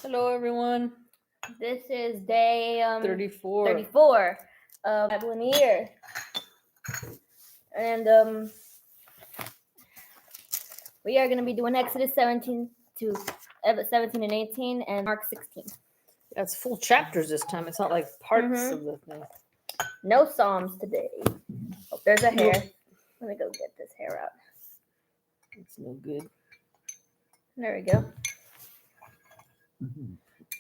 Hello, everyone. This is day 34. 34 of Bible in a year. And we are going to be doing Exodus 17 to 17 and 18 and Mark 16. Yeah, it's full chapters this time. It's not like parts of the thing. No Psalms today. Oh, there's a hair. Let me go get this hair out. It's no good. There we go.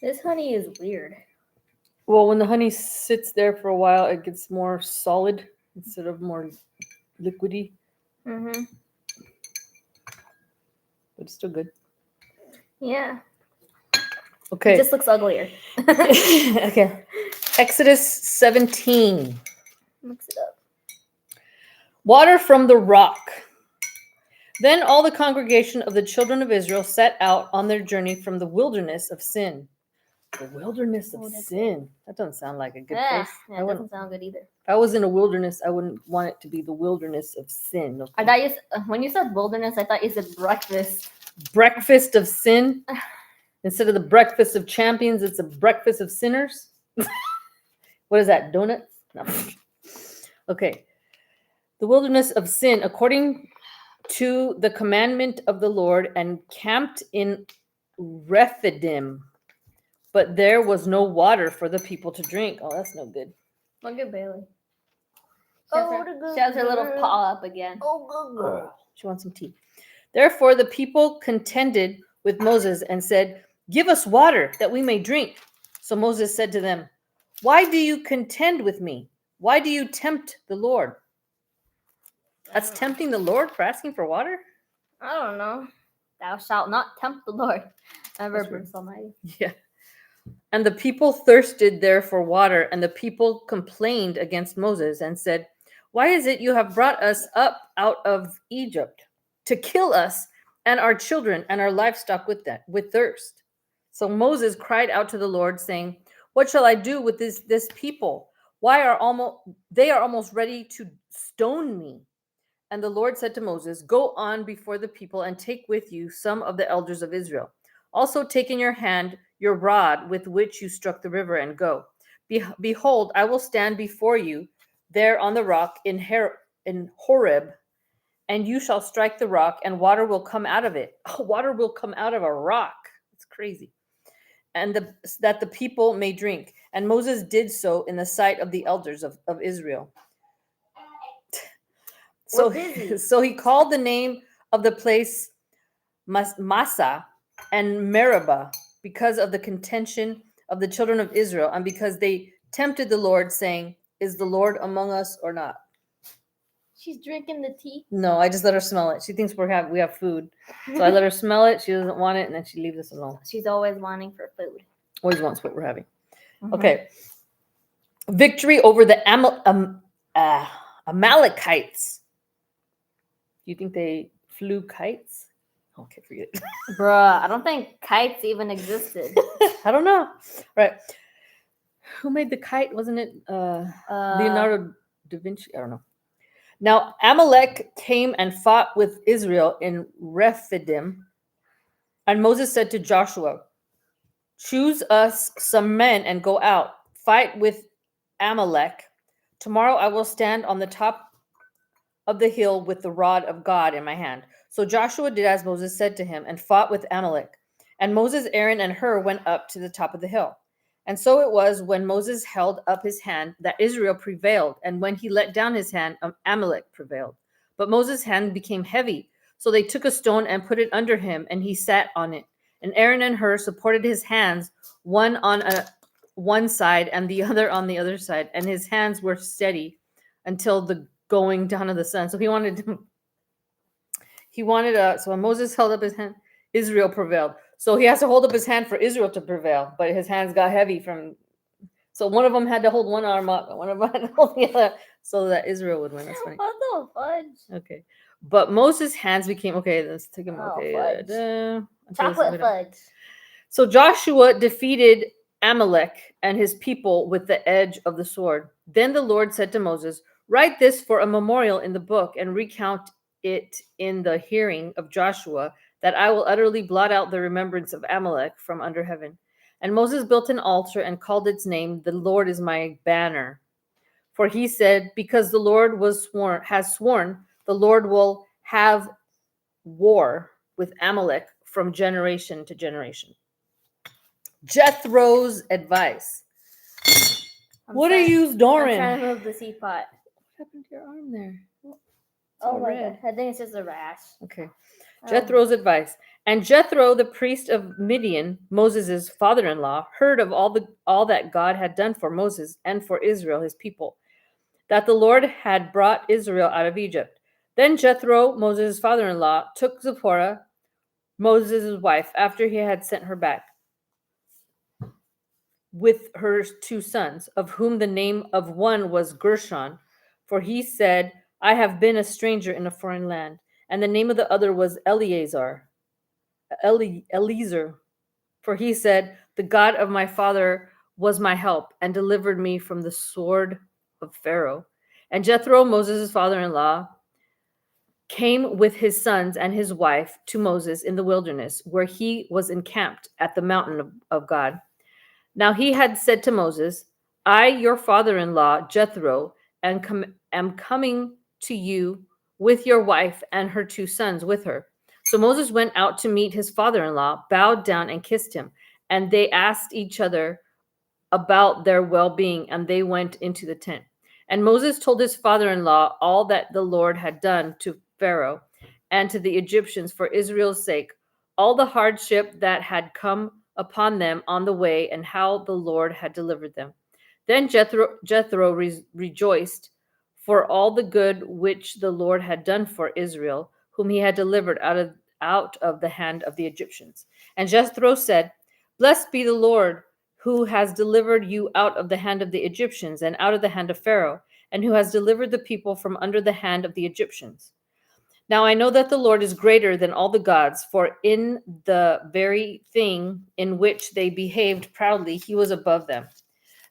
This honey is weird. Well, when the honey sits there for a while, it gets more solid instead of more liquidy, Mm-hmm. but it's still good. Yeah. Okay. It just looks uglier. Okay. Exodus 17. Mix it up. Water from the rock. Then all the congregation of the children of Israel set out on their journey from the wilderness of sin. The wilderness of sin. That doesn't sound like a good place. Yeah, it doesn't sound good either. If I was in a wilderness, I wouldn't want it to be the wilderness of sin. Okay? I thought you when you said wilderness, I thought you said breakfast. Breakfast of sin. Instead of the breakfast of champions, it's a breakfast of sinners. What is that? Donuts? No. Okay. The wilderness of sin, according to the commandment of the Lord, and camped in Rephidim. But there was no water for the people to drink. Oh, that's no good. Look at Bailey. She has her little paw up again. Oh, good girl. She wants some tea. Therefore, the people contended with Moses and said, "Give us water that we may drink." So Moses said to them, "Why do you contend with me? Why do you tempt the Lord?" That's tempting the Lord for asking for water? I don't know. Thou shalt not tempt the Lord. Ever Bruce Almighty. Yeah. And the people thirsted there for water, and the people complained against Moses and said, "Why is it you have brought us up out of Egypt to kill us and our children and our livestock with thirst?" So Moses cried out to the Lord, saying, "What shall I do with this people? They are almost ready to stone me." And the Lord said to Moses, "Go on before the people and take with you some of the elders of Israel. Also take in your hand your rod with which you struck the river, and go. Behold, I will stand before you there on the rock in Horeb, and you shall strike the rock, and water will come out of it." Water will come out of a rock. It's crazy. And that the people may drink. And Moses did so in the sight of the elders of Israel. So he called the name of the place Massa and Meribah because of the contention of the children of Israel, and because they tempted the Lord, saying, "Is the Lord among us or not?" She's drinking the tea. No, I just let her smell it. She thinks we have food. So I let her smell it. She doesn't want it, and then she leaves us alone. She's always wanting for food. Always wants what we're having. Mm-hmm. Okay. Victory over the Amalekites. Do you think they flew kites? Okay, forget it. Bruh, I don't think kites even existed. I don't know. Right. Who made the kite? Wasn't it Leonardo da Vinci? I don't know. Now, Amalek came and fought with Israel in Rephidim. And Moses said to Joshua, "Choose us some men and go out, fight with Amalek. Tomorrow I will stand on the top of the hill with the rod of God in my hand." So Joshua did as Moses said to him and fought with Amalek. And Moses, Aaron, and Hur went up to the top of the hill. And so it was when Moses held up his hand that Israel prevailed. And when he let down his hand, Amalek prevailed. But Moses' hand became heavy. So they took a stone and put it under him, and he sat on it. And Aaron and Hur supported his hands, one on one side and the other on the other side. And his hands were steady until the going down of the sun. So so when Moses held up his hand, Israel prevailed. So he has to hold up his hand for Israel to prevail, but his hands got heavy so one of them had to hold one arm up and one of them had to hold the other so that Israel would win. That's funny. What the fudge? Okay. But Moses' hands became, okay, let's take him, okay. Chocolate fudge. So Joshua defeated Amalek and his people with the edge of the sword. Then the Lord said to Moses, "Write this for a memorial in the book and recount it in the hearing of Joshua, that I will utterly blot out the remembrance of Amalek from under heaven." And Moses built an altar and called its name, "The Lord is my banner." For he said, because the Lord has sworn, the Lord will have war with Amalek from generation to generation. Jethro's advice. What are you, I'm Doran? trying to move the seed pot. What happened to your arm there? Oh all my red. god, I think it's just a rash. Okay. Jethro's advice. And Jethro, the priest of Midian, Moses' father-in-law, heard of all that God had done for Moses and for Israel, his people, that the Lord had brought Israel out of Egypt. Then Jethro, Moses' father-in-law, took Zipporah, Moses' wife, after he had sent her back, with her 2 sons, of whom the name of one was Gershon, for he said, I have been a stranger in a foreign land. And the name of the other was Eliezer, for he said, the God of my father was my help and delivered me from the sword of Pharaoh. And Jethro, Moses' father-in-law, came with his sons and his wife to Moses in the wilderness, where he was encamped at the mountain of God. Now he had said to Moses, I, your father-in-law, Jethro, am coming to you with your wife and her 2 sons with her. So Moses went out to meet his father-in-law, bowed down and kissed him. And they asked each other about their well-being, and they went into the tent. And Moses told his father-in-law all that the Lord had done to Pharaoh and to the Egyptians for Israel's sake, all the hardship that had come upon them on the way, and how the Lord had delivered them. Then Jethro rejoiced for all the good which the Lord had done for Israel, whom he had delivered out of the hand of the Egyptians. And Jethro said, Blessed be the Lord, who has delivered you out of the hand of the Egyptians and out of the hand of Pharaoh, and who has delivered the people from under the hand of the Egyptians. Now I know that the Lord is greater than all the gods, for in the very thing in which they behaved proudly, he was above them.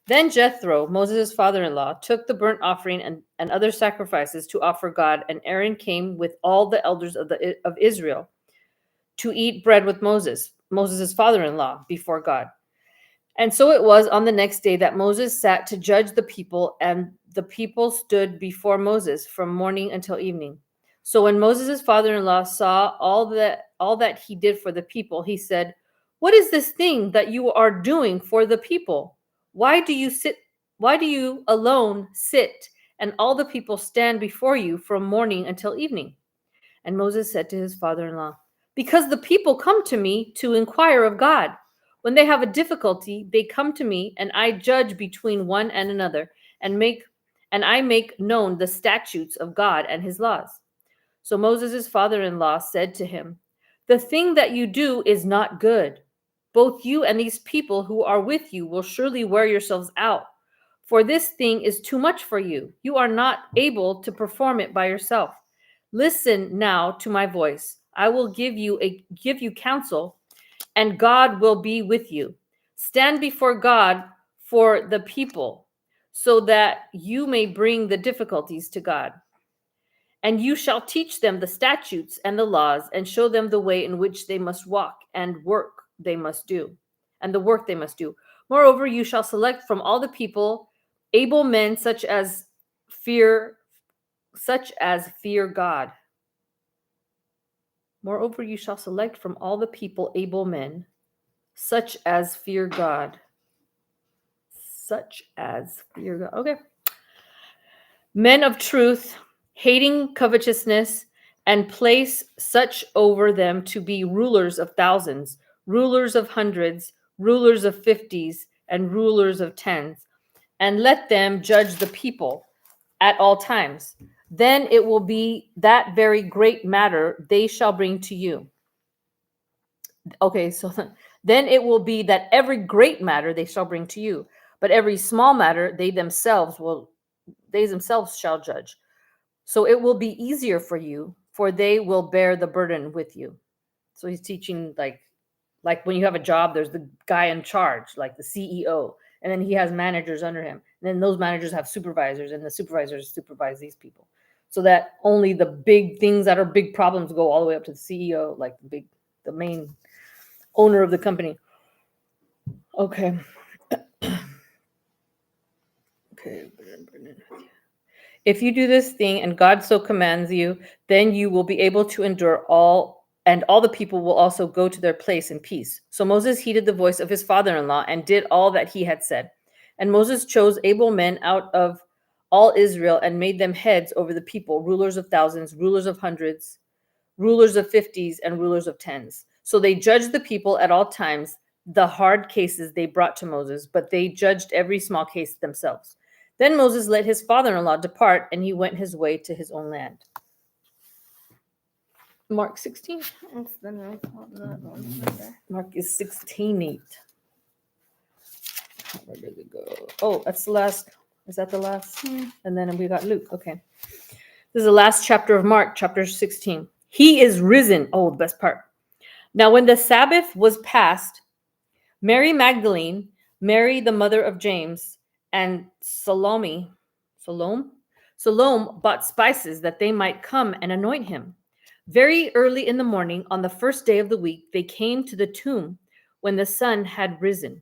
Then Jethro, Moses' father-in-law, took the burnt offering and other sacrifices to offer God, and Aaron came with all the elders of Israel to eat bread with Moses' father-in-law, before God. And so it was on the next day that Moses sat to judge the people, and the people stood before Moses from morning until evening. So when Moses' father-in-law saw all that he did for the people, he said, What is this thing that you are doing for the people? Why do you alone sit, and all the people stand before you from morning until evening? And Moses said to his father-in-law, Because the people come to me to inquire of God. When they have a difficulty, they come to me, and I judge between one and another, and I make known the statutes of God and his laws. So Moses' father-in-law said to him, The thing that you do is not good. Both you and these people who are with you will surely wear yourselves out. For this thing is too much for you. You are not able to perform it by yourself. Listen now to my voice. I will give you counsel, and God will be with you. Stand before God for the people, so that you may bring the difficulties to God. And you shall teach them the statutes and the laws, and show them the way in which they must walk, and the work they must do. Moreover, you shall select from all the people able men such as fear God. Moreover, you shall select from all the people able men, such as fear God. Okay. Men of truth, hating covetousness, and place such over them to be rulers of thousands, rulers of hundreds, rulers of 50s, and rulers of 10s, and let them judge the people at all times. Then it will be that very great matter they shall bring to you. Okay, so then it will be that every great matter they shall bring to you, but every small matter they themselves shall judge. So it will be easier for you, for they will bear the burden with you. So he's teaching like when you have a job, there's the guy in charge, like the CEO, and then he has managers under him. And then those managers have supervisors, and the supervisors supervise these people. So that only the big things that are big problems go all the way up to the CEO, like the main owner of the company. Okay. Okay. If you do this thing and God so commands you, then you will be able to endure all, and all the people will also go to their place in peace. So Moses heeded the voice of his father-in-law and did all that he had said. And Moses chose able men out of all Israel and made them heads over the people, rulers of thousands, rulers of hundreds, rulers of fifties, and rulers of tens. So they judged the people at all times, the hard cases they brought to Moses, but they judged every small case themselves. Then Moses let his father-in-law depart, and he went his way to his own land. Mark 16. It's the next one. Mark is 16:8. Where did it go? Oh, that's the last. Is that the last? And then we got Luke. Okay. This is the last chapter of Mark, chapter 16. He is risen. Oh, the best part. Now, when the Sabbath was past, Mary Magdalene, Mary the mother of James, and Salome bought spices that they might come and anoint him. Very early in the morning, on the first day of the week, they came to the tomb when the sun had risen.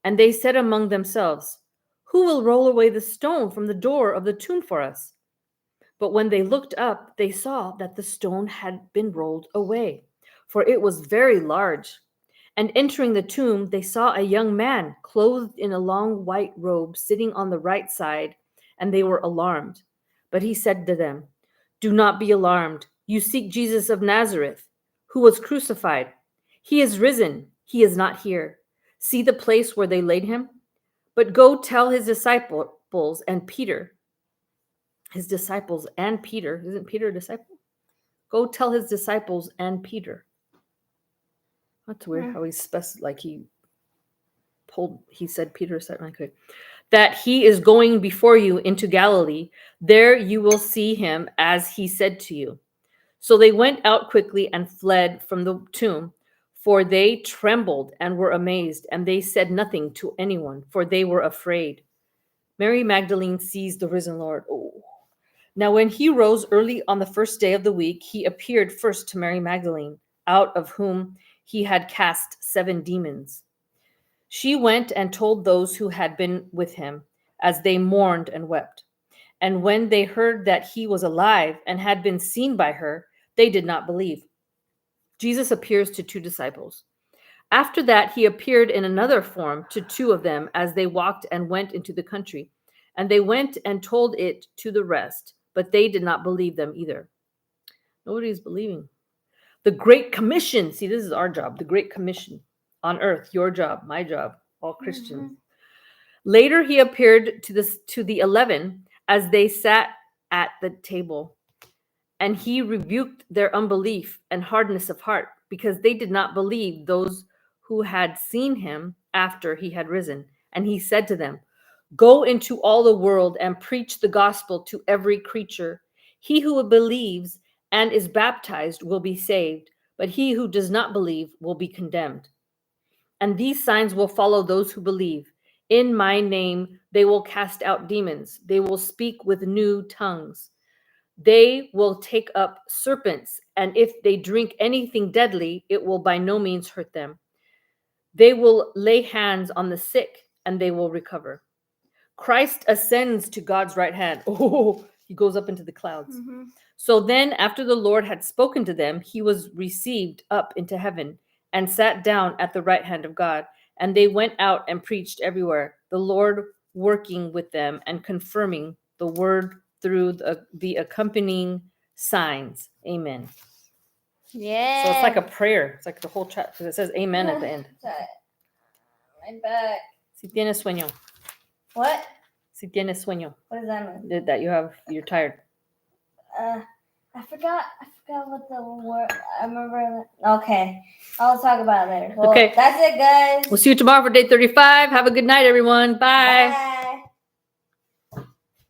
And they said among themselves, "Who will roll away the stone from the door of the tomb for us?" But when they looked up, they saw that the stone had been rolled away, for it was very large. And entering the tomb, they saw a young man clothed in a long white robe sitting on the right side, and they were alarmed. But he said to them, "Do not be alarmed. You seek Jesus of Nazareth, who was crucified. He is risen. He is not here. See the place where they laid him? But go tell his disciples and Peter." Isn't Peter a disciple? Go tell his disciples and Peter. That's weird how he said Peter said, okay, that he is going before you into Galilee. There you will see him as he said to you. So they went out quickly and fled from the tomb, for they trembled and were amazed, and they said nothing to anyone, for they were afraid. Mary Magdalene sees the risen Lord. Oh. Now when he rose early on the first day of the week, he appeared first to Mary Magdalene, out of whom he had cast 7 demons. She went and told those who had been with him, as they mourned and wept. And when they heard that he was alive and had been seen by her, they did not believe. Jesus appears to 2 disciples. After that, he appeared in another form to 2 of them as they walked and went into the country. And they went and told it to the rest, but they did not believe them either. Nobody's believing. The Great Commission. See, this is our job. The Great Commission on earth. Your job, my job, all Christians. Later, he appeared to the 11 as they sat at the table. And he rebuked their unbelief and hardness of heart, because they did not believe those who had seen him after he had risen. And he said to them, "Go into all the world and preach the gospel to every creature. He who believes and is baptized will be saved, but he who does not believe will be condemned. And these signs will follow those who believe. In my name they will cast out demons. They will speak with new tongues. They will take up serpents, and if they drink anything deadly, it will by no means hurt them. They will lay hands on the sick, and they will recover." Christ ascends to God's right hand. Oh, he goes up into the clouds. So then, after the Lord had spoken to them, he was received up into heaven and sat down at the right hand of God. And they went out and preached everywhere, the Lord working with them and confirming the word through the accompanying signs. Amen. Yeah. So it's like a prayer. It's like the whole chapter, because it says amen at the end. My back. Si tienes sueño. What? Si tienes sueño. What does that mean? That you're tired. I forgot what the word. I remember. Okay, I'll talk about it later. Well, Okay. That's it, guys. We'll see you tomorrow for day 35. Have a good night, everyone. Bye. Bye.